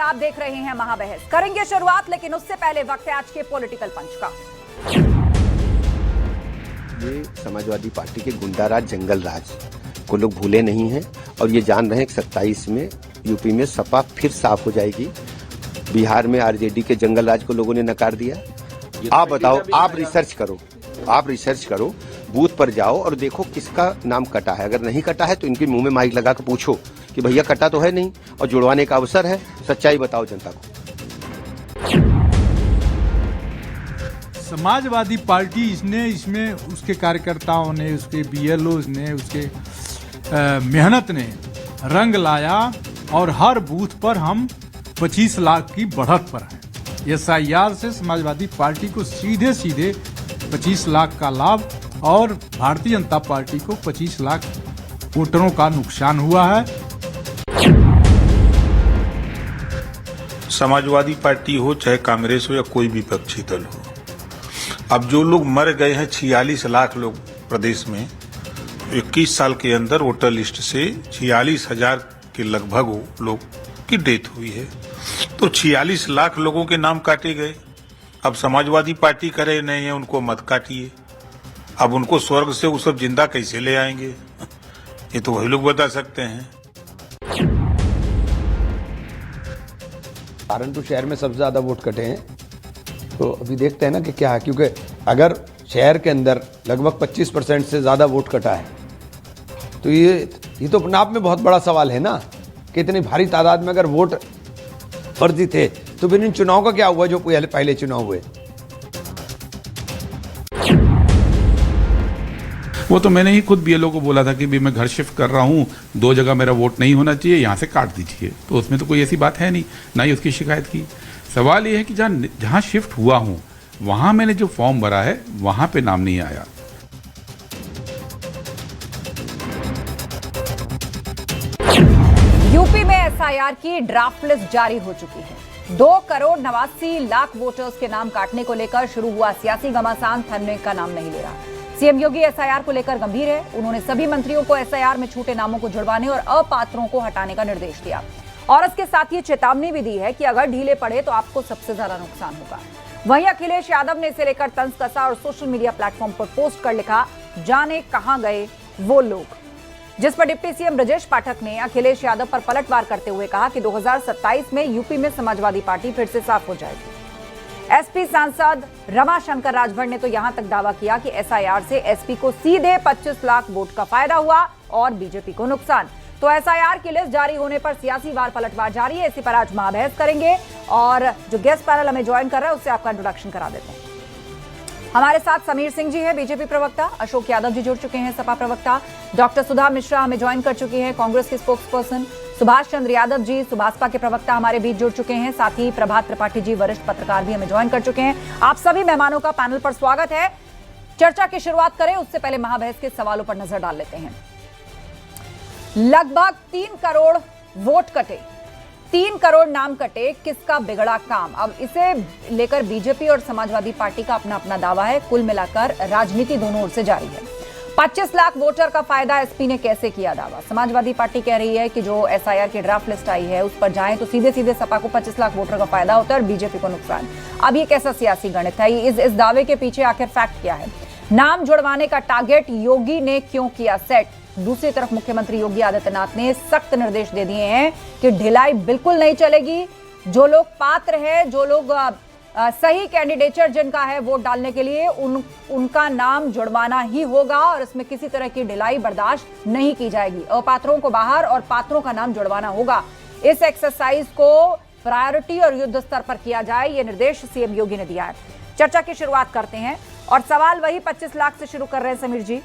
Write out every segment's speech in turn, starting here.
आप देख रहे हैं महाबहस। करेंगे शुरुआत, लेकिन उससे पहले वक्त है आज के पॉलिटिकल पंच का। ये समाजवादी पार्टी के गुंडाराज जंगल राज को लोग भूले नहीं हैं और ये जान रहे हैं कि 27 में यूपी में सपा फिर साफ हो जाएगी। बिहार में आरजेडी के जंगल राज को लोगों ने नकार दिया। आप बताओ, आप रिसर्च करो, बूथ पर जाओ और देखो किसका नाम कटा है। अगर नहीं कटा है तो इनके मुंह में माइक लगा कर पूछो कि भैया कटा तो है नहीं, और जुड़वाने का अवसर है। सच्चाई बताओ जनता को। समाजवादी पार्टी इसमें उसके कार्यकर्ताओं ने, उसके बीएलओ ने, उसके मेहनत ने रंग लाया और हर बूथ पर हम 25 लाख की बढ़त पर हैं। एसआईआर से समाजवादी पार्टी को सीधे 25 लाख का लाभ और भारतीय जनता पार्टी को 25 लाख वोटरों का नुकसान हुआ है। समाजवादी पार्टी हो चाहे कांग्रेस हो या कोई भी विपक्षी दल हो, अब जो लोग मर गए हैं 46 लाख लोग प्रदेश में, 21 साल के अंदर वोटर लिस्ट से 46,000 के लगभग लोग की डेथ हुई है। तो 46 लाख लोगों के नाम काटे गए। अब समाजवादी पार्टी करे नहीं है, उनको मत काटिए। अब उनको स्वर्ग से वो सब जिंदा कैसे ले आएंगे, ये तो वही लोग बता सकते हैं। सहारनपुर शहर में सबसे ज्यादा वोट कटे हैं, तो अभी देखते हैं ना कि क्या है, क्योंकि अगर शहर के अंदर लगभग 25% से ज्यादा वोट कटा है तो ये तो अपने आप में बहुत बड़ा सवाल है ना कि इतनी भारी तादाद में अगर वोट फर्जी थे तो फिर इन चुनाव का क्या हुआ जो पहले चुनाव हुए। वो तो मैंने ही खुद बीएलओ को बोला था कि भी मैं घर शिफ्ट कर रहा हूँ, 2 जगह मेरा वोट नहीं होना चाहिए, यहाँ से काट दीजिए। तो उसमें तो कोई ऐसी बात है नहीं, ना ही उसकी शिकायत की। सवाल ये है कि जहाँ शिफ्ट हुआ हूँ वहाँ मैंने जो फॉर्म भरा है वहाँ पे नाम नहीं आया। यूपी में एसआईआर की ड्राफ्ट लिस्ट जारी हो चुकी है। 2 करोड़ 89 लाख वोटर्स के नाम काटने को लेकर शुरू हुआ सियासी घमासान थमने का नाम नहीं ले रहा। सीएम योगी एसआईआर को लेकर गंभीर है। उन्होंने सभी मंत्रियों को एसआईआर में छूटे नामों को जुड़वाने और अपात्रों को हटाने का निर्देश दिया और इसके साथ ये चेतावनी भी दी है कि अगर ढीले पड़े तो आपको सबसे ज्यादा नुकसान होगा। वहीं अखिलेश यादव ने इसे लेकर तंज कसा और सोशल मीडिया प्लेटफॉर्म पर पोस्ट कर लिखा, जाने कहां गए वो लोग, जिस पर डिप्टी सीएम ब्रजेश पाठक ने अखिलेश यादव पर पलटवार करते हुए कहा कि 2027 में यूपी में समाजवादी पार्टी फिर से साफ हो जाएगी। एसपी सांसद रमाशंकर राजभर ने तो यहां तक दावा किया कि एसआईआर से एसपी को सीधे 25 लाख वोट का फायदा हुआ और बीजेपी को नुकसान। तो एसआईआर की लिस्ट जारी होने पर सियासी वार पलटवार जारी है। इसी पर आज महाबहस करेंगे और जो गेस्ट पैनल हमें ज्वाइन कर रहा है उससे आपका इंट्रोडक्शन करा देते हैं। हमारे साथ समीर सिंह जी हैं, बीजेपी प्रवक्ता, अशोक यादव जी जुड़ चुके हैं, सपा प्रवक्ता, डॉक्टर सुधा मिश्रा हमें ज्वाइन कर चुकी हैं, कांग्रेस के स्पोक्सपर्सन, सुभाष चंद्र यादव जी सुभाषपा के प्रवक्ता हमारे बीच जुड़ चुके हैं, साथ ही प्रभात त्रिपाठी जी वरिष्ठ पत्रकार भी हमें ज्वाइन कर चुके हैं। आप सभी मेहमानों का पैनल पर स्वागत है। चर्चा की शुरुआत करें उससे पहले महाबहस के सवालों पर नजर डाल लेते हैं। लगभग 3 करोड़ वोट कटे, 3 करोड़ नाम कटे, किसका बिगड़ा काम? अब इसे लेकर बीजेपी और समाजवादी पार्टी का अपना अपना दावा है। कुल मिलाकर राजनीति दोनों ओर से जारी है। 25 लाख वोटर का फायदा एसपी ने कैसे किया दावा? समाजवादी पार्टी कह रही है कि जो एसआईआर की ड्राफ्ट लिस्ट आई है उस पर जाएं तो सीधे सीधे सपा को 25 लाख वोटर का फायदा होता है और बीजेपी को नुकसान। अब ये कैसा सियासी गणित है? इस दावे के पीछे आखिर फैक्ट क्या है? नाम जुड़वाने का टारगेट योगी ने क्यों किया सेट? दूसरी तरफ मुख्यमंत्री योगी आदित्यनाथ ने सख्त निर्देश दे दिए हैं कि ढिलाई बिल्कुल नहीं चलेगी। जो लोग पात्र हैं, जो लोग सही कैंडिडेचर जिनका है वोट डालने के लिए, उनका नाम जुड़वाना ही होगा और इसमें किसी तरह की ढिलाई बर्दाश्त नहीं की जाएगी। अपात्रों को बाहर और पात्रों का नाम जुड़वाना होगा। इस एक्सरसाइज को प्रायोरिटी और युद्ध स्तर पर किया जाए, ये निर्देश सीएम योगी ने दिया है। चर्चा की शुरुआत करते हैं और सवाल वही 25 लाख से शुरू कर रहे हैं समीर जी।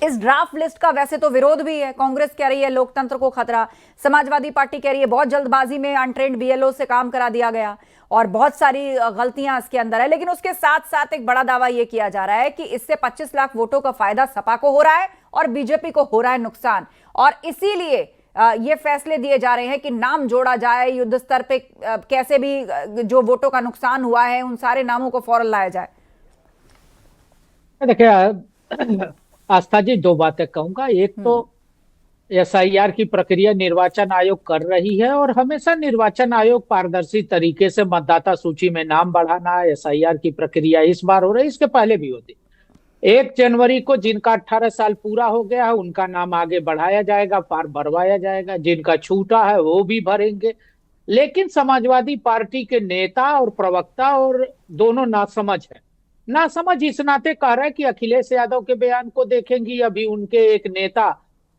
इस ड्राफ्ट लिस्ट का वैसे तो विरोध भी है, कांग्रेस कह रही है लोकतंत्र को खतरा, समाजवादी पार्टी कह रही है बहुत जल्दबाजी में अनट्रेंड बीएलओ से काम करा दिया गया और बहुत सारी गलतियां इसके अंदर है। लेकिन उसके साथ साथ एक बड़ा दावा यह किया जा रहा है कि इससे 25 लाख वोटों का फायदा सपा को हो रहा है और बीजेपी को हो रहा है नुकसान, और इसीलिए ये फैसले दिए जा रहे हैं कि नाम जोड़ा जाए, युद्ध स्तर पे कैसे भी जो वोटों का नुकसान हुआ है उन सारे नामों को फौरन लाया जाए। देखिए आस्था जी, 2 बातें कहूंगा। एक तो एसआईआर की प्रक्रिया निर्वाचन आयोग कर रही है और हमेशा निर्वाचन आयोग पारदर्शी तरीके से मतदाता सूची में नाम बढ़ाना, एसआईआर की प्रक्रिया इस बार हो रही है, इसके पहले भी होती। 1 जनवरी को जिनका 18 साल पूरा हो गया है उनका नाम आगे बढ़ाया जाएगा, फॉर्म भरवाया जाएगा, जिनका छूटा है वो भी भरेंगे। लेकिन समाजवादी पार्टी के नेता और प्रवक्ता और दोनों नासमझ है। नासमझ इस नाते कह रहे हैं कि अखिलेश यादव के बयान को देखेंगी, अभी उनके एक नेता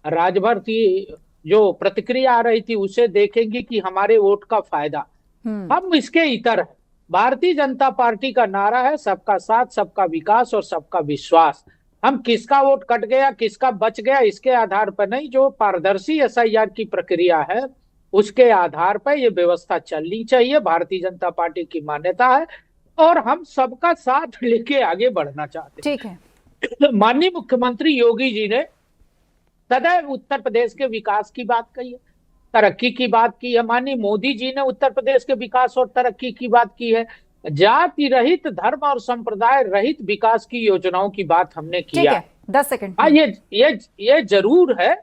राजभर की जो प्रतिक्रिया आ रही थी उसे देखेंगी कि हमारे वोट का फायदा। हम इसके इतर है। भारतीय जनता पार्टी का नारा है सबका साथ, सबका विकास और सबका विश्वास। हम किसका वोट कट गया, किसका बच गया, इसके आधार पर नहीं, जो पारदर्शी एसआईआर की प्रक्रिया है उसके आधार पर यह व्यवस्था चलनी चाहिए। भारतीय जनता पार्टी की मान्यता है और हम सबका साथ लेके आगे बढ़ना चाहते हैं। ठीक है। माननीय मुख्यमंत्री योगी जी ने सदैव उत्तर प्रदेश के विकास की बात कही है, तरक्की की बात की है। माननीय मोदी जी ने उत्तर प्रदेश के विकास और तरक्की की बात की है। जाति रहित, धर्म और संप्रदाय रहित विकास की योजनाओं की बात हमने ठीक किया। है, 10 सेकंड। हाँ, ये जरूर है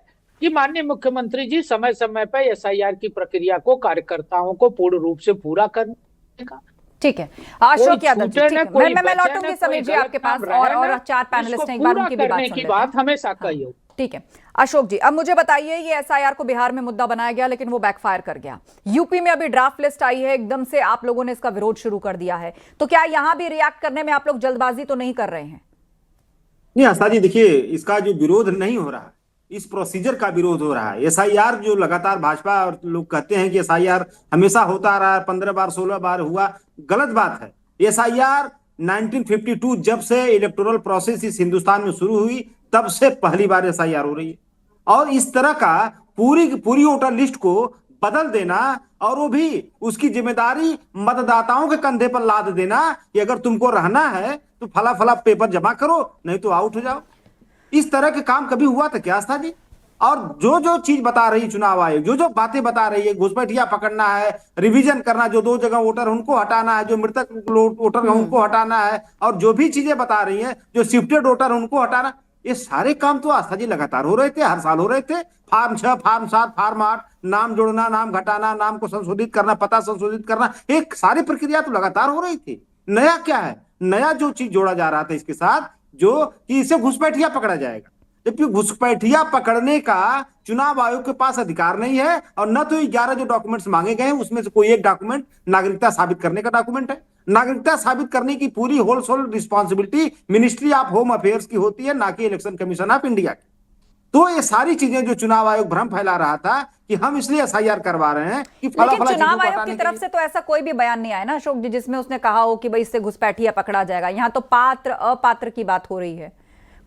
कि माननीय मुख्यमंत्री जी समय समय पर एसआईआर की प्रक्रिया को, कार्यकर्ताओं को पूर्ण रूप से पूरा करने का। ठीक है, अशोक यादव जी, ठीक है। कोई मैं बचे न, लौटूंगी समीर जी कोई आपके गलत पास, काम रहे और ना, 4 पैनलिस्ट हैं, एक बार इसको उनकी भी पूरा बात करने सुन की लेते हैं। बात हमेशा कही हो। ठीक है अशोक जी, अब मुझे बताइए, ये एसआईआर को बिहार में मुद्दा बनाया गया लेकिन वो बैकफायर कर गया। यूपी में अभी ड्राफ्ट लिस्ट आई है, एकदम से आप लोगों ने इसका विरोध शुरू कर दिया है, तो क्या यहां भी रिएक्ट करने में आप लोग जल्दबाजी तो नहीं कर रहे हैं? नहीं आस्था जी, देखिए, इसका जो विरोध नहीं हो रहा, इस प्रोसीजर का विरोध हो रहा है। एसआईआर जो लगातार भाजपा और लोग कहते हैं कि एसआईआर हमेशा होता आ रहा है, 15 बार 16 बार हुआ, गलत बात है। एसआईआर 1952 जब से इलेक्टोरल प्रोसेस इस हिंदुस्तान में शुरू हुई तब से पहली बार एसआईआर हो रही है। और इस तरह का पूरी वोटर लिस्ट को बदल देना और वो भी उसकी जिम्मेदारी मतदाताओं के कंधे पर लाद देना कि अगर तुमको रहना है तो फला फला पेपर जमा करो, नहीं तो आउट हो जाओ। इस तरह के काम कभी हुआ था क्या आस्था जी? और जो चीज बता रही चुनाव आयोग, जो बातें बता रही है, घुसपैठिया पकड़ना है, रिवीजन करना, जो 2 जगह वोटर उनको हटाना है, जो मृतक वोटर उनको हटाना है, और जो भी चीजें बता रही हैं, जो शिफ्टेड वोटर उनको हटाना, ये सारे काम तो आस्था जी लगातार हो रहे थे, हर साल हो रहे थे। फार्म 6, फार्म 7, फार्म 8, नाम जोड़ना, नाम घटाना, नाम को संशोधित करना, पता संशोधित करना, एक सारी प्रक्रिया तो लगातार हो रही थी। नया क्या है? नया जो चीज जोड़ा जा रहा था इसके साथ, जो कि इसे घुसपैठिया पकड़ा जाएगा, जबकि घुसपैठिया पकड़ने का चुनाव आयोग के पास अधिकार नहीं है। और न तो 11 जो डॉक्यूमेंट्स मांगे गए हैं उसमें से कोई एक डॉक्यूमेंट नागरिकता साबित करने का डॉक्यूमेंट है। नागरिकता साबित करने की पूरी whole responsibility ministry of home affairs की होती है, ना कि इलेक्शन कमीशन ऑफ इंडिया की। तो ये सारी चीजें जो चुनाव आयोग भ्रम फैला रहा था कि हम इसलिए एसआईआर करवा रहे हैं कि फला लेकिन फला चुनाव चीजों को आयोग हटाने की के तरफ लिए। से तो ऐसा कोई भी बयान नहीं आया ना अशोक जी, जिसमें उसने कहा हो कि भाई इससे घुसपैठिया पकड़ा जाएगा। यहाँ तो पात्र अपात्र की बात हो रही है,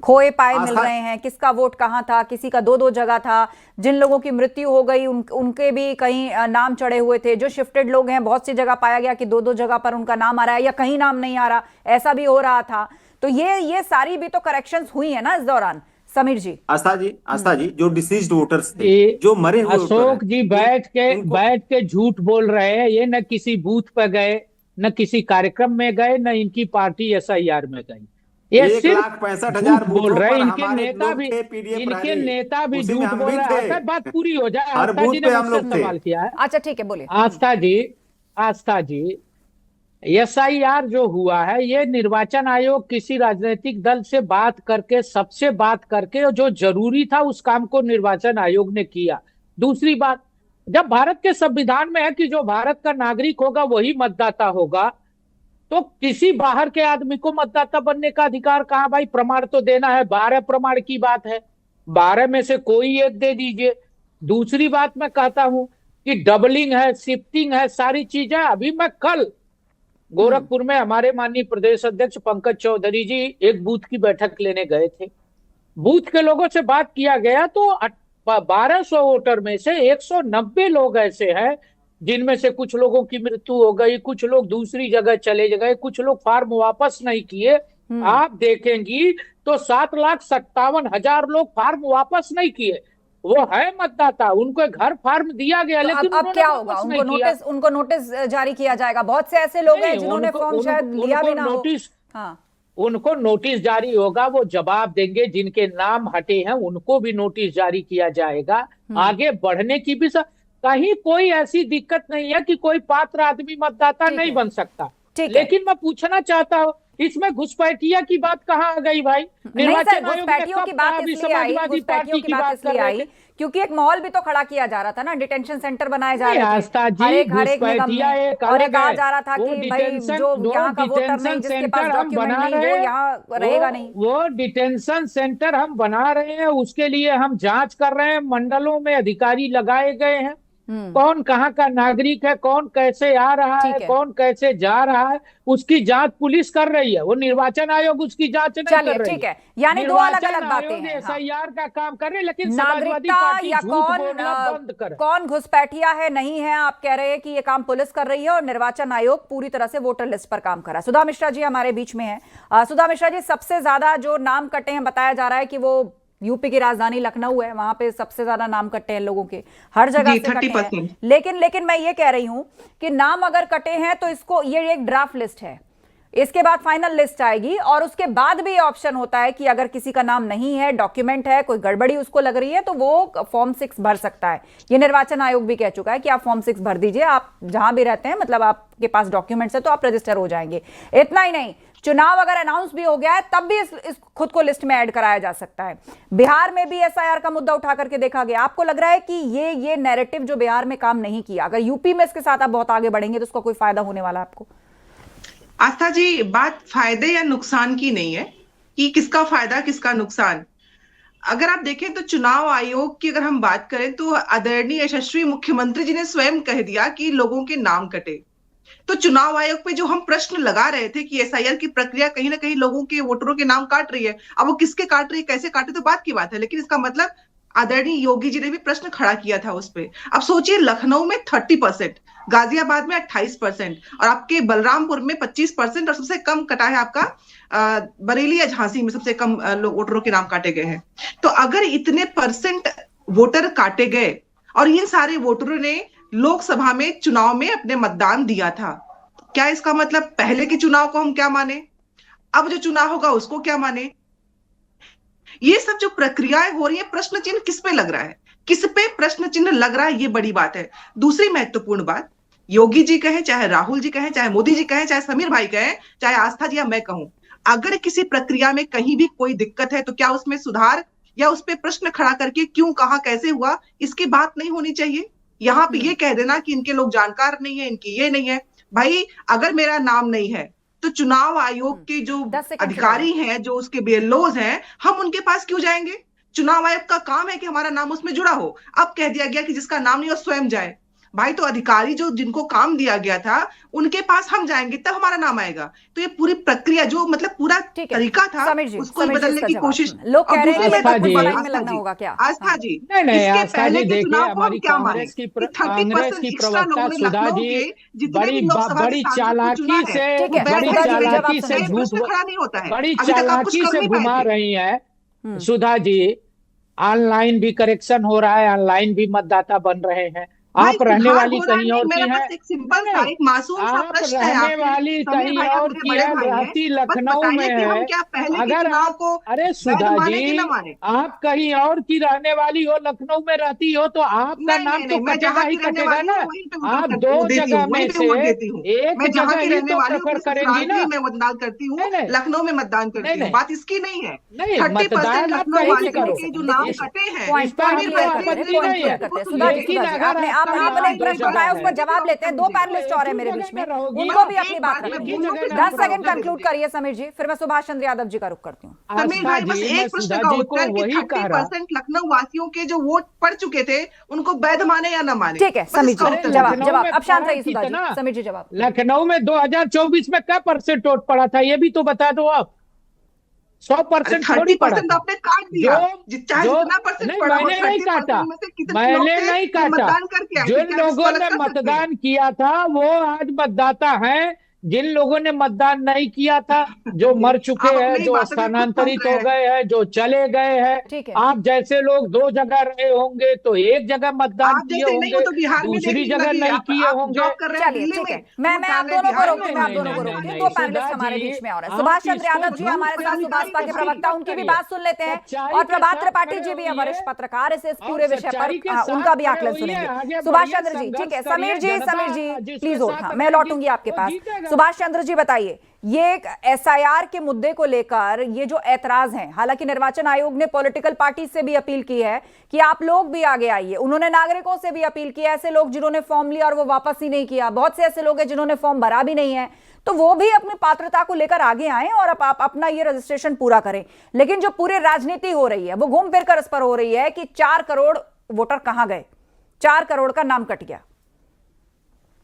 खोए पाए मिल रहे हैं, किसका वोट कहां था, किसी का 2-2 जगह था, जिन लोगों की मृत्यु हो गई उनके भी कहीं नाम चढ़े हुए थे, जो शिफ्टेड लोग हैं बहुत सी जगह पाया गया कि 2-2 जगह पर उनका नाम आ रहा है या कहीं नाम नहीं आ रहा, ऐसा भी हो रहा था। तो ये सारी भी तो करेक्शंस हुई है ना इस दौरान समीर जी। आस्था जी, जो डिसीज्ड वोटर्स थे, जो मरे हुए अशोक जी बैठ के झूठ बोल रहे हैं। ये न किसी बूथ पर गए, न किसी कार्यक्रम में गए, न इनकी पार्टी एसआईआर में गई। ये 1,65,000 बोल रहे हैं। इनके हमारे नेता लोग भी थे, PDF इनके रैली, नेता भी उसी में झूठ हम बोल भी रहे थे। हैं। बात पूरी हो जाए। हर आस्था बूथ जी पे ने हम मुझसे लोग थे। सवाल किया है। अच्छा ठीक है, बोलिए। आस्था जी, एसआईआर जो हुआ है ये निर्वाचन आयोग किसी राजनीतिक दल से बात करके, सबसे बात करके, जो जरूरी था उस काम को निर्वाचन आयोग ने किया। दूसरी बात, जब भारत के संविधान में है कि जो भारत का नागरिक होगा वही मतदाता होगा, तो किसी बाहर के आदमी को मतदाता बनने का अधिकार कहां? भाई प्रमाण तो देना है, 12 प्रमाण की बात है, 12 में से कोई एक दे दीजिए। दूसरी बात मैं कहता हूं कि डबलिंग है, शिफ्टिंग है, सारी चीजें। अभी मैं कल गोरखपुर में हमारे माननीय प्रदेश अध्यक्ष पंकज चौधरी जी एक बूथ की बैठक लेने गए थे। बूथ के लोगों से बात किया गया तो 1200 वोटर में से 190 लोग ऐसे हैं जिनमें से कुछ लोगों की मृत्यु हो गई, कुछ लोग दूसरी जगह चले गए, कुछ लोग फार्म वापस नहीं किए। आप देखेंगी तो 7,57,000 लोग फार्म वापस नहीं किए। वो है मतदाता, उनको घर फार्म दिया गया, तो लेकिन अब क्या होगा? उनको नोटिस जारी किया जाएगा। बहुत से ऐसे लोग हैं जिन्होंने फॉर्म शायद लिया भी ना हो। नोटिस, हाँ, उनको नोटिस जारी होगा, वो जवाब देंगे। जिनके नाम हटे हैं उनको भी नोटिस जारी किया जाएगा। आगे बढ़ने की भी कहीं कोई ऐसी दिक्कत नहीं है कि कोई पात्र आदमी मतदाता नहीं बन सकता। लेकिन मैं पूछना चाहता हूँ, इसमें घुसपैठिया की बात कहाँ आ गई भाई? निर्वाचन घुसपैठियों की बात इसलिए आई, घुसपैठियों की बात इसलिए आई क्योंकि एक माहौल भी तो खड़ा किया जा रहा था ना, डिटेंशन सेंटर बनाए जा रहे थे हर एक निगम में, और ये कहा जा रहा था कि भाई जो यहाँ का वोटर नहीं, जिसके पास डॉक्यूमेंट नहीं, वो यहाँ रहेगा नहीं। वो डिटेंशन सेंटर हम बना रहे हैं, उसके लिए हम जांच कर रहे हैं। मंडलों में अधिकारी लगाए गए हैं, कौन कहाँ का नागरिक है, कौन कैसे आ रहा है, कौन कैसे जा रहा है, उसकी जांच पुलिस कर रही है। वो निर्वाचन आयोग उसकी जांच नहीं कर रही। ठीक है, यानी दो अलग अलग बातें हैं। SIR का काम कर रहे हैं, लेकिन नागरिकता या कौन घुसपैठिया है नहीं है, आप कह रहे हैं कि ये काम पुलिस कर रही है और निर्वाचन आयोग पूरी तरह से वोटर लिस्ट पर काम कर रहा है। सुधा मिश्रा जी हमारे बीच में है। सुधा मिश्रा जी, सबसे ज्यादा जो नाम कटे हैं, बताया जा रहा है कि वो यूपी की राजधानी लखनऊ है, वहां पे सबसे ज्यादा नाम कटे हैं लोगों के, हर जगह से कटे हैं। लेकिन मैं ये कह रही हूं कि नाम अगर कटे हैं तो इसको, ये एक ड्राफ्ट लिस्ट है, इसके बाद फाइनल लिस्ट आएगी और उसके बाद भी ऑप्शन होता है कि अगर किसी का नाम नहीं है, डॉक्यूमेंट है, कोई गड़बड़ी उसको लग रही है, तो वो फॉर्म 6 भर सकता है। ये निर्वाचन आयोग भी कह चुका है कि आप फॉर्म 6 भर दीजिए, आप जहां भी रहते हैं, मतलब आपके पास डॉक्यूमेंट्स है तो आप रजिस्टर हो जाएंगे। इतना ही नहीं, चुनाव अगर अनाउंस भी हो गया है तब भी इस खुद को लिस्ट में ऐड कराया जा सकता है। बिहार में भी SIR का मुद्दा उठा करके देखा गया। आपको लग रहा है कि ये नैरेटिव जो बिहार में काम नहीं किया, अगर यूपी में इसके साथ आप बहुत आगे बढ़ेंगे तो उसका कोई फायदा होने वाला है आपको? आस्था जी, बात फायदे या नुकसान की नहीं है कि किसका फायदा किसका नुकसान। अगर आप देखें तो चुनाव आयोग की अगर हम बात करें तो आदरणीय यशस्वी मुख्यमंत्री जी ने स्वयं कह दिया कि लोगों के नाम कटे। तो चुनाव आयोग पे जो हम प्रश्न लगा रहे थे कि SIR की प्रक्रिया कहीं ना कहीं लोगों के वोटरों के नाम काट रही है, अब वो किसके काट रही है, कैसे काटे, तो बात की बात है। लेकिन इसका मतलब आदरणीय योगी जी ने भी प्रश्न खड़ा किया था उस पे। अब सोचिए, लखनऊ में 30%, गाजियाबाद में 28% और आपके बलरामपुर में 25%, और सबसे कम कटा है आपका बरेली या झांसी में, सबसे कम वोटरों के नाम काटे गए हैं। तो अगर इतने परसेंट वोटर काटे गए और इन सारे वोटरों ने लोकसभा में चुनाव में अपने मतदान दिया था, क्या इसका मतलब पहले के चुनाव को हम क्या माने, अब जो चुनाव होगा उसको क्या माने? ये सब जो प्रक्रियाएं हो रही है, प्रश्न चिन्ह किस पे लग रहा है, किस पे प्रश्न चिन्ह लग रहा है, ये बड़ी बात है। दूसरी महत्वपूर्ण बात, योगी जी कहें, चाहे राहुल जी कहें, चाहे मोदी जी कहें, चाहे समीर भाई कहें, चाहे आस्था जी या मैं कहूं, अगर किसी प्रक्रिया में कहीं भी कोई दिक्कत है तो क्या उसमें सुधार या उस पर प्रश्न खड़ा करके क्यों, कहा, कैसे हुआ, इसकी बात नहीं होनी चाहिए। यहाँ पे ये कह देना कि इनके लोग जानकार नहीं है, इनकी ये नहीं है। भाई, अगर मेरा नाम नहीं है तो चुनाव आयोग के जो अधिकारी हैं, जो उसके BLOs हैं, हम उनके पास क्यों जाएंगे? चुनाव आयोग का काम है कि हमारा नाम उसमें जुड़ा हो। अब कह दिया गया कि जिसका नाम नहीं हो स्वयं जाए। भाई, तो अधिकारी जो जिनको काम दिया गया था उनके पास हम जाएंगे तब हमारा नाम आएगा। तो ये पूरी प्रक्रिया जो मतलब पूरा तरीका था उसको बदलने की कोशिश लोग कह रहे हैं आस्था जी, इसके पहले के चुनाव को हम क्या माने? 30% एक्स्ट्रा लोगों ने लखनऊ के जितने भी लोकसभा के सांसद को चुना है, प्रश्न खड़ा नहीं होता है, बड़ी चालाकी से घुमा रही है सुधा जी। ऑनलाइन भी करेक्शन हो रहा है, ऑनलाइन भी मतदाता बन रहे हैं। आप रहने वाली कहीं और की है, एक सिंपल सा एक मासूम सा प्रश्न है, रहने वाली कहीं और की है, रहती लखनऊ में है। अगर आप, अरे सुधा जी, आप कहीं और की रहने वाली हो, लखनऊ में रहती हो, तो आपका नाम तो कटेगा ही कटेगा ना। आप 2 जगह में से एक जगह ही तो प्रेफर करेंगी ना। मैं मतदान करती हूँ, लखनऊ में मतदान करती हूँ, बात इसकी नहीं है। नहीं, मतदान आप कहीं करो, जो नाम कटे हैं, आपने एक प्रश्न उठाया, उस पर जवाब लेते हैं। 2 पैनलिस्ट और है मेरे बीच में, उनको भी अपनी बात रखिए। 10 सेकंड कंक्लूड करिए समीर जी, फिर मैं सुभाष चंद्र यादव जी का रुख करती हूँ। समीर भाई, बस एक प्रश्न का उत्तर कि 30% लखनऊ वासियों के जो वोट पड़ चुके थे उनको वैध माने या न माने? ठीक है समीर जी, जवाब अब शांत रहिए सुधा जी। समीर जी जवाब। लखनऊ में 2024 में क्या % वोट पड़ा था, ये भी तो बता दो आप। 100% थोड़ी पड़ा था। आपने काट दिया, मैंने नहीं काटा, मैंने नहीं काटा। जिन लोगों ने मतदान किया था वो आज मतदाता हैं, जिन लोगों ने मतदान नहीं किया था, जो मर चुके आप हैं, अपनी जो बातों पे खुद स्थानांतरित फंस रहे हो हैं। गए हैं, जो चले गए ठीक हैं, है। आप जैसे लोग 2 जगह रहे होंगे तो 1 जगह मतदान आप किए जैसे नहीं हो होंगे, तो बिहार में दूसरी देख जगह लगी, नहीं किए आप होंगे। जॉब कर रहे हैं चलिए दिल्ली ठीक है, में, मैं आप दोनों को रोकती हूँ, मैं आप दोनों को रोकती हूँ। दो पैनलिस्ट हमारे बीच में और है। सुभाष चंद्र यादव जी हमारे साथ, सुभाषपा के प्रवक्ता, उनकी भी बात सुन लेते हैं। और प्रभात त्रिपाठी जी भी है, वरिष्ठ पत्रकार, इस पूरे विषय पर उनका भी आकलन सुनेंगे। सुभाष चंद्र जी, ठीक है। समीर जी प्लीज होल्ड। हाँ, मैं लौटूंगी आपके पास। सुभाष चंद्र जी बताइए, ये एक एसआईआर के मुद्दे को लेकर ये जो ऐतराज हैं, हालांकि निर्वाचन आयोग ने पॉलिटिकल पार्टी से भी अपील की है कि आप लोग भी आगे आइए, उन्होंने नागरिकों से भी अपील की है, ऐसे लोग जिन्होंने फॉर्म लिया और वो वापस ही नहीं किया, बहुत से ऐसे लोग हैं जिन्होंने फॉर्म भरा भी नहीं है, तो वो भी अपनी पात्रता को लेकर आगे आए और आप अपना ये रजिस्ट्रेशन पूरा करें। लेकिन जो पूरी राजनीति हो रही है वो घूम फिर कर इस पर हो रही है कि 4 करोड़ वोटर कहां गए, 4 करोड़ का नाम कट गया।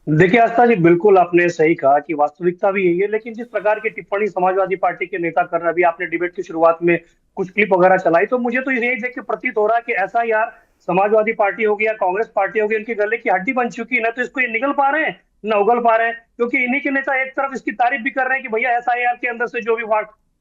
देखिए आस्था जी, बिल्कुल आपने सही कहा कि वास्तविकता भी यही है, लेकिन जिस प्रकार की टिप्पणी समाजवादी पार्टी के नेता कर रहे हैं, अभी आपने डिबेट की शुरुआत में कुछ क्लिप वगैरह चलाई, तो मुझे तो यही देख के प्रतीत हो रहा है कि ऐसा यार समाजवादी पार्टी होगी या कांग्रेस पार्टी होगी, इनके गले की हड्डी बन चुकी है, ना तो इसको ये निगल पा रहे हैं ना उगल पा रहे हैं, क्योंकि इन्हीं के नेता एक तरफ इसकी तारीफ भी कर रहे हैं कि भैया एसआईआर के अंदर से जो भी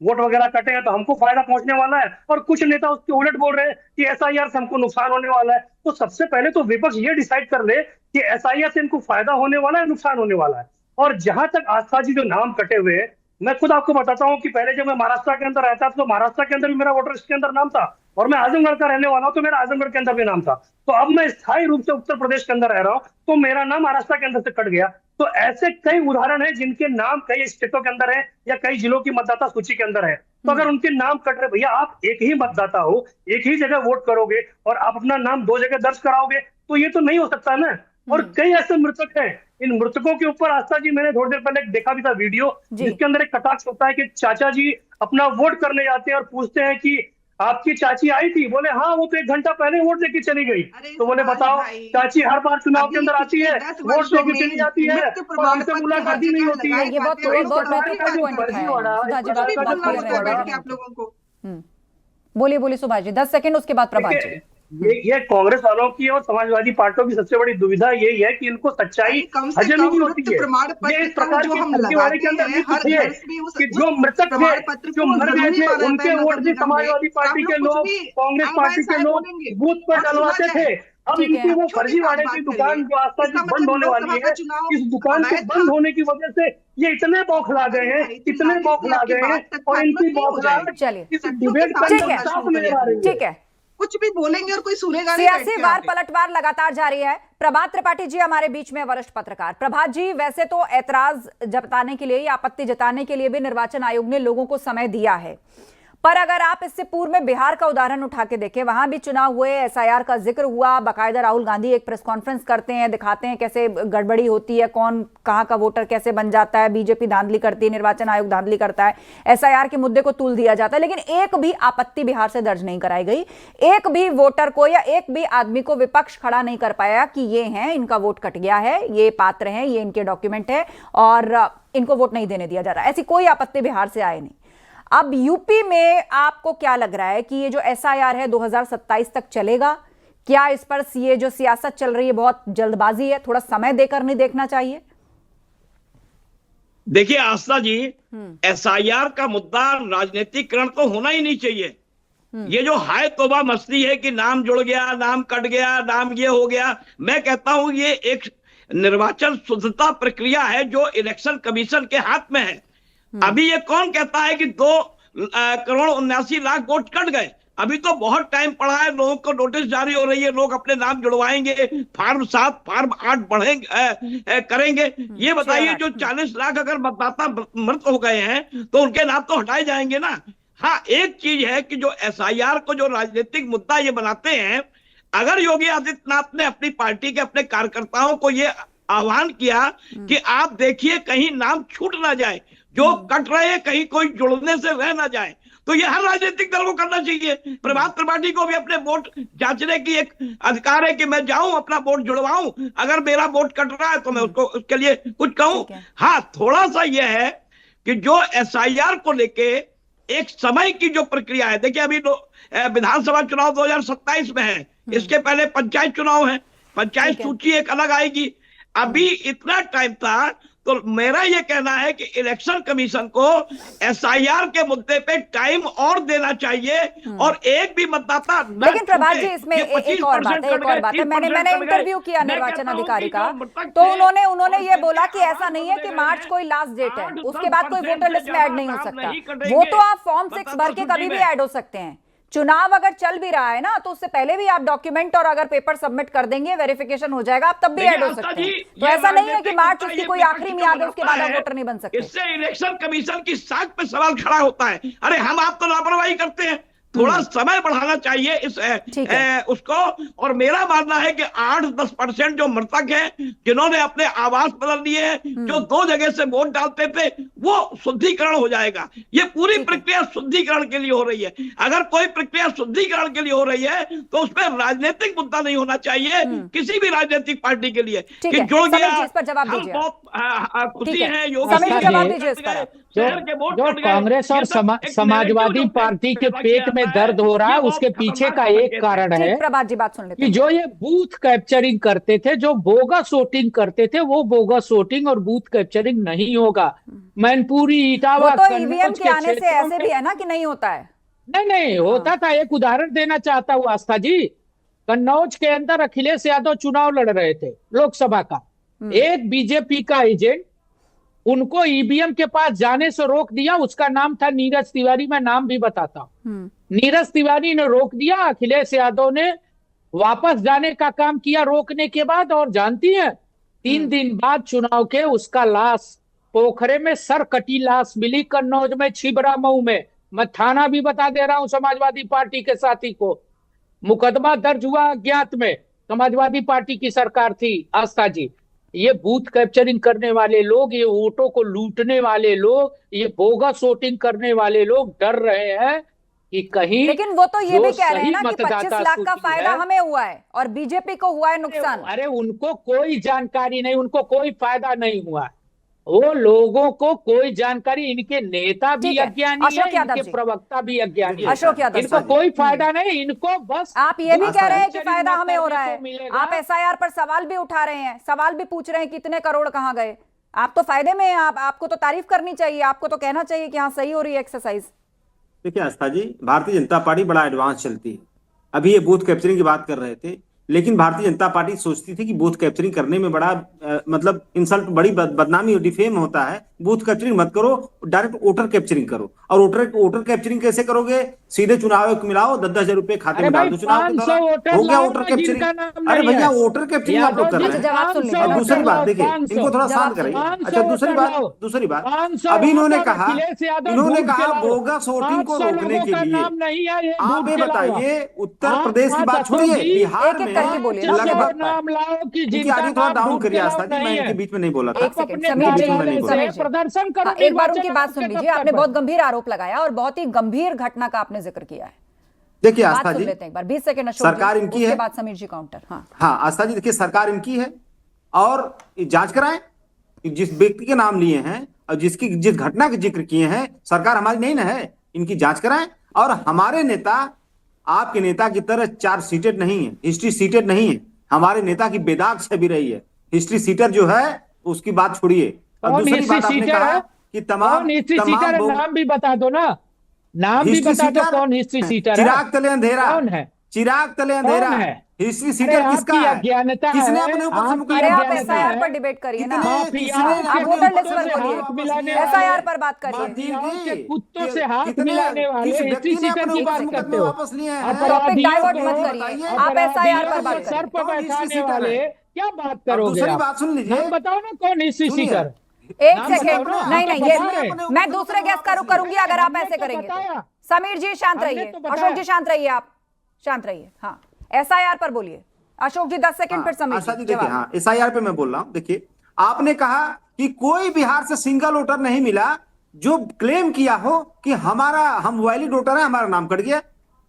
वोट वगैरह कटे हैं तो हमको फायदा पहुंचने वाला है, और कुछ नेता उसके उलट बोल रहे हैं कि एसआईआर से हमको नुकसान होने वाला है। तो सबसे पहले तो विपक्ष ये डिसाइड कर ले कि एसआईआर से इनको फायदा होने वाला है, नुकसान होने वाला है। और जहां तक आस्था जी जो नाम कटे हुए हैं, मैं खुद आपको बताता हूं कि पहले जब मैं महाराष्ट्र के अंदर रहता था तो महाराष्ट्र के अंदर भी मेरा वोटर लिस्ट के अंदर नाम था, और मैं आजमगढ़ का रहने वाला हूं तो मेरा आजमगढ़ के अंदर भी नाम था। तो अब मैं स्थायी रूप से उत्तर प्रदेश के अंदर रह रहा हूं तो मेरा नाम महाराष्ट्र के अंदर से कट गया। तो ऐसे कई उदाहरण है जिनके नाम कई स्टेटों के अंदर है या कई जिलों की मतदाता सूची के अंदर है। तो अगर उनके नाम कट रहे, भैया आप एक ही मतदाता हो, एक ही जगह वोट करोगे और आप अपना नाम 2 जगह दर्ज कराओगे, तो ये तो नहीं हो सकता ना। और कई ऐसे मृतक हैं, इन मृतकों के ऊपर आस्था जी मैंने थोड़ी देर पहले देखा भी था वीडियो, जिसके अंदर एक कटाक्ष होता है कि चाचा जी अपना वोट करने जाते हैं और पूछते हैं कि आपकी चाची आई थी, बोले हाँ वो तो 1 घंटा पहले वोट देके चली गई। तो बोले बताओ, चाची हर बार चुनाव के अंदर आती है, वोट देके चली जाती है और हमसे मुलाकात ही नहीं होती है। ये बहुत महत्वपूर्ण पॉइंट आप लोगों को बोलिए सुभाष जी, 10 सेकंड, उसके बाद प्रभात जी। ये कांग्रेस वालों की और समाजवादी पार्टियों की सबसे बड़ी दुविधा यही है कि इनको सच्चाई हजम नहीं होती है। ये इस प्रकार की फर्जीवाड़े के अंदर नहीं होती है कि जो मृतक थे, जो मर गए थे, उनके वोट भी समाजवादी पार्टी के लोग, कांग्रेस पार्टी के लोग बूथ पर डलवाते थे। अब इनकी वो फर्जीवाड़े की दुकान जो आस्था जी बंद होने वाली है, इस दुकान के बंद होने की वजह से ये इतने बौखला गए हैं, इतने बौखला गए हैं, और इनकी बौखलाहट इस डिबेट का साफ नजर आ रही है। ठीक है, कुछ भी बोलेंगे और कोई सुनेगा नहीं। सियासी वार पलटवार लगातार जारी है। प्रभात त्रिपाठी जी हमारे बीच में, वरिष्ठ पत्रकार। प्रभात जी, वैसे तो ऐतराज जताने के लिए या आपत्ति जताने के लिए भी निर्वाचन आयोग ने लोगों को समय दिया है, पर अगर आप इससे पूर्व में बिहार का उदाहरण उठा के देखें, वहां भी चुनाव हुए, एसआईआर का जिक्र हुआ, बाकायदा राहुल गांधी एक प्रेस कॉन्फ्रेंस करते हैं, दिखाते हैं कैसे गड़बड़ी होती है, कौन कहां का वोटर कैसे बन जाता है, बीजेपी धांधली करती है, निर्वाचन आयोग धांधली करता है, एसआईआर के मुद्दे को तूल दिया जाता है, लेकिन एक भी आपत्ति बिहार से दर्ज नहीं कराई गई। एक भी वोटर को या एक भी आदमी को विपक्ष खड़ा नहीं कर पाया कि ये हैं, इनका वोट कट गया है, ये पात्र हैं, ये इनके डॉक्यूमेंट है और इनको वोट नहीं देने दिया जा रहा। ऐसी कोई आपत्ति बिहार से आए नहीं। अब यूपी में आपको क्या लग रहा है कि ये जो एसआईआर है 2027 तक चलेगा? क्या इस पर ये जो सियासत चल रही है बहुत जल्दबाजी है, थोड़ा समय देकर नहीं देखना चाहिए? देखिए आस्था जी, एसआईआर का मुद्दा राजनीतिकरण तो होना ही नहीं चाहिए। ये जो हाय तौबा मस्ती है कि नाम जुड़ गया, नाम कट गया, नाम ये हो गया, मैं कहता हूं ये एक निर्वाचन शुद्धता प्रक्रिया है जो इलेक्शन कमीशन के हाथ में है। अभी ये कौन कहता है कि 2,79,00,000 वोट कट गए? अभी तो बहुत टाइम पड़ा है, लोगों को नोटिस जारी हो रही है, लोग अपने नाम जुड़वाएंगे, फार्म 7 फार्म 8 बढ़ेंगे करेंगे। ये बताइए जो 40 लाख अगर मतदाता मृत हो गए हैं तो उनके नाम तो हटाए जाएंगे ना। हाँ, एक चीज है कि जो एसआईआर को जो राजनीतिक मुद्दा ये बनाते हैं, अगर योगी आदित्यनाथ ने अपनी पार्टी के अपने कार्यकर्ताओं को ये आह्वान किया कि आप देखिए कहीं नाम छूट ना जाए, जो कट रहे हैं कहीं कोई जुड़ने से रह ना जाए, तो ये हर राजनीतिक दल को करना चाहिए। प्रभात त्रिपाठी को भी अपने वोट जांचने की एक अधिकार है कि मैं जाऊं अपना वोट जुड़वाऊं, अगर मेरा वोट कट रहा है तो मैं उसको उसके लिए कुछ कहूं। हाँ, थोड़ा सा यह है कि जो एसआईआर को लेके एक समय की जो प्रक्रिया है, देखिए अभी विधानसभा चुनाव 2027 में है, इसके पहले पंचायत चुनाव है, पंचायत सूची एक अलग आएगी। अभी इतना टाइम था तो मेरा ये कहना है कि इलेक्शन कमीशन को एसआईआर के मुद्दे पे टाइम और देना चाहिए और एक भी मतदाता न लेकिन प्रभात छूटे। जी इसमें ये एक और बात है, 25% मैंने इंटरव्यू किया निर्वाचन अधिकारी का, तो उन्होंने ये बोला कि ऐसा नहीं है कि मार्च कोई लास्ट डेट है, उसके बाद कोई वोटर लिस्ट में ऐड नहीं हो सकता। वो तो आप फॉर्म 6 भर के कभी भी ऐड हो सकते हैं। चुनाव अगर चल भी रहा है ना, तो उससे पहले भी आप डॉक्यूमेंट और अगर पेपर सबमिट कर देंगे, वेरिफिकेशन हो जाएगा, आप तब भी ऐड हो सकते हैं। तो ऐसा नहीं है कि मार्च उसकी कोई आखिरी मियाद है, उसके बाद आप वोटर नहीं बन सकते। इससे इलेक्शन कमीशन की साख पे सवाल खड़ा होता है। अरे हम आप तो लापरवाही करते हैं, थोड़ा समय बढ़ाना चाहिए इस उसको। और मेरा मानना है कि 8-10% जो मृतक हैं, जिन्होंने अपने आवास बदल लिए हैं, जो 2 जगह से वोट डालते थे, वो शुद्धिकरण हो जाएगा। ये पूरी प्रक्रिया शुद्धिकरण के लिए हो रही है। अगर कोई प्रक्रिया शुद्धिकरण के लिए हो रही है तो उसमें राजनीतिक मुद्दा नहीं होना चाहिए किसी भी राजनीतिक पार्टी के लिए कि जुड़ गया। हम बहुत खुशी है जो कांग्रेस और समाजवादी पार्टी के पेट में दर्द हो रहा है, उसके पीछे का एक कारण है प्रभात जी बात सुन लेते कि जो ये बूथ कैप्चरिंग करते थे, जो बोगस वोटिंग करते थे, वो बोगस वोटिंग और बूथ कैप्चरिंग नहीं होगा। मैनपुरी, इटावा, तो ईवीएम के आने से ऐसे भी है ना कि नहीं होता है? नहीं होता था। एक उदाहरण देना चाहता हूँ आस्था जी। कन्नौज के अंदर अखिलेश यादव चुनाव लड़ रहे थे लोकसभा का। एक बीजेपी का एजेंट उनको ईवीएम के पास जाने से रोक दिया। उसका नाम था नीरज तिवारी, मैं नाम भी बताता हूँ। नीरज तिवारी ने रोक दिया, अखिलेश यादव ने वापस जाने का काम किया रोकने के बाद। और जानती हैं, 3 दिन बाद चुनाव के उसका लाश पोखरे में सर कटी लाश मिली कन्नौज में, छिबरा मऊ में। मैं थाना भी बता दे रहा हूं समाजवादी पार्टी के साथी को। मुकदमा दर्ज हुआ अज्ञात में, समाजवादी पार्टी की सरकार थी आस्था जी। ये बूथ कैप्चरिंग करने वाले लोग, ये वोटों को लूटने वाले लोग, ये बोगस वोटिंग करने वाले लोग डर रहे हैं कि कहीं, लेकिन वो तो ये भी कह रहे हैं ना कि 25 लाख का फायदा हमें हुआ है और बीजेपी को हुआ है नुकसान। अरे उनको कोई जानकारी नहीं, उनको कोई फायदा नहीं हुआ। वो लोगों को कोई जानकारी, इनके नेता भी अज्ञानी है, इनके प्रवक्ता भी अज्ञानी है। अशोक यादव, इनको कोई फायदा नहीं, इनको बस। आप ये भी कह रहे हैं कि फायदा हमें हो रहा है, आप एसआईआर पर सवाल भी उठा रहे हैं, सवाल भी पूछ रहे हैं कितने करोड़ कहां गए। आप तो फायदे में हैं, आपको तो तारीफ करनी चाहिए, आपको तो कहना चाहिए कि हाँ सही हो रही है एक्सरसाइज। देखिए आस्था जी, भारतीय जनता पार्टी बड़ा एडवांस चलती है। अभी ये बूथ कैप्चरिंग की बात कर रहे थे, लेकिन भारतीय जनता पार्टी सोचती थी कि बूथ कैप्चरिंग करने में बड़ा मतलब इंसल्ट, बड़ी बदनामी और डिफेम होता है। बूथ कैप्चरिंग मत करो, डायरेक्ट वोटर कैप्चरिंग करो। और वोटर कैप्चरिंग कैसे करोगे? सीधे चुनाव को मिलाओ, 10,000 रुपए खाते में डाल दो, चुनाव के दौरान हो गया वोटर कैप्चरिंग। अरे भैया वोटर कैप्चरिंग आप लोग कर रहे हैं। दूसरी बात देखिए, इनको थोड़ा शांत करिए। अच्छा दूसरी बात अभी इन्होंने कहा बोगस वोटिंग को रोकने के लिए आप ये बताइए, उत्तर प्रदेश की बात छोड़िए, बिहार में लगभग आगे थोड़ा डाउन करिए आस्था जी, मैं इनके बीच में नहीं बोला था। प्रदर्शन करो, एक बार उनकी बात सुन लीजिए। आपने बहुत गंभीर आरोप लगाया और बहुत ही गंभीर घटना का आपने जिक्र किया है। देखिए आस्था जी, एक बार 20 सेकंड सरकार इनकी है, बाद समीर जी काउंटर। हाँ आस्था जी, देखिए सरकार इनकी है और जांच कराएं। जिस व्यक्ति के नाम लिए हैं और जिस घटना के जिक्र किए हैं, सरकार हमारी नहीं ना है, इनकी जांच कराएं। और हमारे नेता आपके नेता की तरह 4 सीटेड नहीं है, हिस्ट्री सीटेड नहीं है। हमारे नेता की बेदाग छवि रही है। हिस्ट्री सीटर जो है उसकी बात छोड़िए। और दूसरी बात आपने कहा कि तमाम नाम भी बता दो ना, नाम भी बता दो कौन हिस्ट्री सीटर है। चिराग तले अंधेरा कौन है? चिराग तले अंधेरा है हिस्ट्री सीटर किसका है? किसने अपने ऊपर से मुकदमा? आप एसआईआर पर डिबेट करिए ना, आप वोटर लिस्ट पर बोलिए, एसआईआर पर बात करिए। कुत्तों से हाथ मिलाने वाले हिस्ट्री सीटर की बात करते हो, टॉपिक डाइवर्ट मत करिए, आप एसआईआर पर बात करिए। सर पर बैठाने वाले क्या बात करोगे? दूसरी बात सुन लीजिए, बताओ ना कौन हिस्ट्री सीटर। एक सेकेंड, नहीं ये मैं दूसरे गेस्ट का रुख करूंगी अगर आप ऐसे करेंगे तो। समीर जी शांत रहिए, अशोक जी शांत रहिए, आप शांत रहिए। हाँ एसआईआर पर बोलिए अशोक जी, 10 सेकंड फिर समीर जी। देखिए हाँ एसआईआर पे मैं बोल रहा हूँ। देखिए आपने कहा कि कोई बिहार से सिंगल वोटर नहीं मिला जो क्लेम किया हो कि हम वैलिड वोटर है, हमारा नाम कट गया।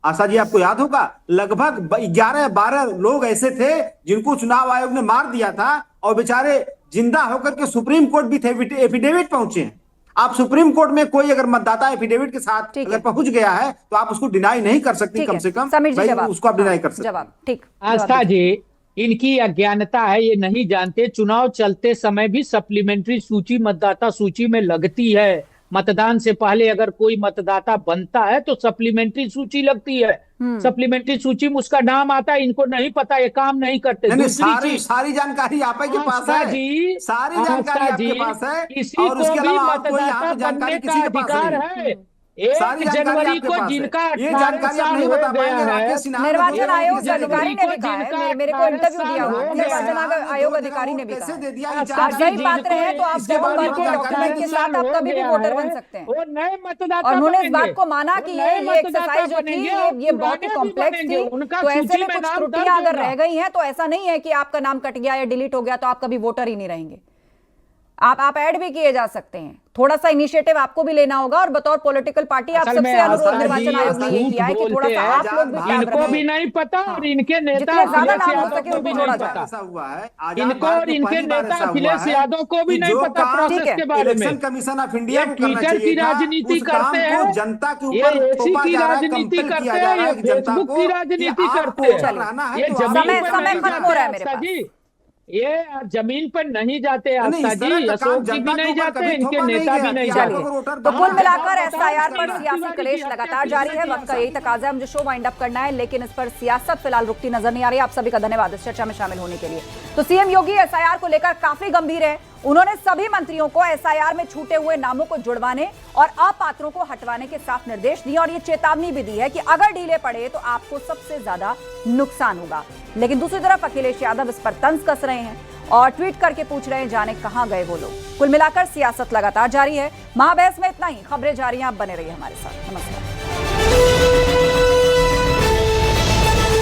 आशा जी आपको याद होगा लगभग 11-12 लोग ऐसे थे जिनको चुनाव आयोग ने मार दिया था और बेचारे जिंदा होकर के सुप्रीम कोर्ट भी थे, एफिडेविट पहुंचे हैं। आप सुप्रीम कोर्ट में कोई अगर मतदाता एफिडेविट के साथ अगर पहुंच गया है तो आप उसको डिनाई नहीं कर सकती, कम से कम उसको आप डिनाई कर सकते। जवाब ठीक। आस्था जी इनकी अज्ञानता है, ये नहीं जानते चुनाव चलते समय भी सप्लीमेंट्री सूची मतदाता सूची में लगती है। मतदान से पहले अगर कोई मतदाता बनता है तो सप्लीमेंट्री सूची लगती है, सप्लीमेंट्री सूची में उसका नाम आता है। इनको नहीं पता, ये काम नहीं करते। सारी जानकारी आप के पास है जी, सारी जानकारी आपके पास है, किसी को भी मतदाता बनने का अधिकार है। 1 जनवरी को जिनका 18 साल हो गया है, निर्वाचन आयोग अधिकारी ने भी कहा है, मेरे को इंटरव्यू दिया हुआ निर्वाचन आयोग अधिकारी ने भी कहा आप सही पात्र हैं तो आप डबल के डॉक्यूमेंट के साथ आप कभी भी वोटर बन सकते हैं। वो नए मतदाता और उन्होंने इस बात को माना कि ये एक्सरसाइज जो थी ये बहुत ही कॉम्प्लेक्स थी, तो ऐसे में कुछ त्रुटियां अगर रह गई हैं तो ऐसा नहीं है कि आपका नाम कट गया या डिलीट हो गया तो आप कभी वोटर ही नहीं रहेंगे। आप ऐड भी किए जा सकते हैं। थोड़ा सा इनिशिएटिव आपको भी लेना होगा और बतौर पॉलिटिकल पार्टी आप सबसे अनुरोध निर्वाचन आयोग ने ये किया है कि थोड़ा सा आप लोग भी इनको भी नहीं पता और इनके नेता ज्यादा नाम हो सके उनको नहीं पता। इनको और इनके नेता अखिलेश यादव को भी नहीं पता प्रोसेस के बारे में। कमीशन ऑफ इंडिया ट्विटर की राजनीति करते हैं, जनता के ये एसी की राजनीति करते हैं, ये फेसबुक की राजनीति करते हैं। ये जमीन समय खत्म हो रहा है मेरे पास। ये जमीन पर नहीं जाते आस्था जी, अशोक जी भी नहीं जाते, इनके नेता भी नहीं जाते। तो कुल मिलाकर एसआईआर पर सियासी कलेश लगातार जारी है। वक्त का यही तकाजा है, मुझे शो वाइंड अप करना है, लेकिन इस पर सियासत फिलहाल रुकती नजर नहीं आ रही। आप सभी का धन्यवाद इस चर्चा में शामिल होने के लिए। तो सीएम योगी एसआईआर को लेकर काफी गंभीर है। उन्होंने सभी मंत्रियों को एसआईआर में छूटे हुए नामों को जुड़वाने और अपात्रों को हटवाने के साफ निर्देश दिए और ये चेतावनी भी दी है कि अगर ढीले पड़े तो आपको सबसे ज्यादा नुकसान होगा। लेकिन दूसरी तरफ अखिलेश यादव इस पर तंज कस रहे हैं और ट्वीट करके पूछ रहे हैं जाने कहां गए वो लोग। कुल मिलाकर सियासत लगातार जारी है। महाबहस में इतना ही। खबरें जारी हैं, आप बने रहिए हमारे साथ। नमस्कार।